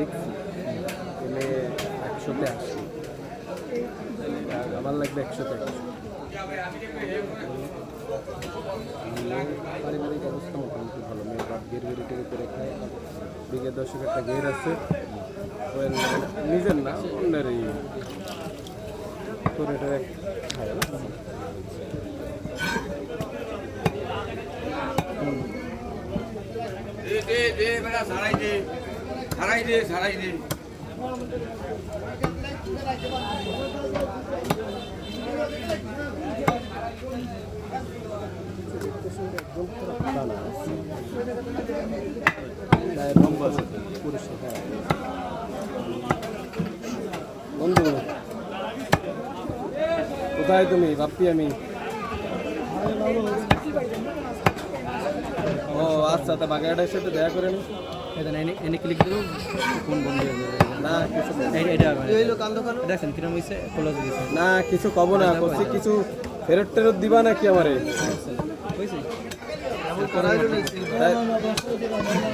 দেখছি এলে 100-80, আমার লাগবে 100-100। পারিবারিক অবস্থা মোটামুটি ভালো, মেয়ের বাপ গের গেড়ি টেড়ি করে খায়, বিঘে 10 একটা গের আছে, নিজের না অন্যের এই করে টেরে খায়। ছাড়াই দে বন্ধু কোথায় তুমি? ভাবছি আমি। ও আচ্ছা, তা বাগেরহাটের সাথে দেখা করে নি। এনে ক্লিক দেবো কোন বন্ধু না কিছু না কিছু কব না করছি, কিছু ফেরত টেরত দিবা নাকি আমারে?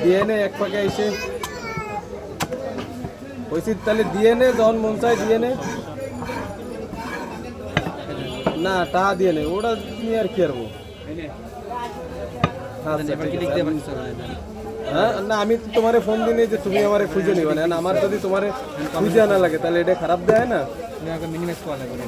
দিয়ে নে এক পাকে এসে হয়েছি, তাহলে দিয়ে নে, যখন মন চাই দিয়ে নে। না টাকা দিয়ে নে, ওটা নিয়ে আর কি করবো। হ্যাঁ না, আমি তোমারে ফোন দিই যে তুমি আমারে খুঁজে নিবা না। আমার যদি তোমারে খুঁজে আনা লাগে তাহলে এটা খারাপ দেয় না। মিনিমাইজ করা লাগবে।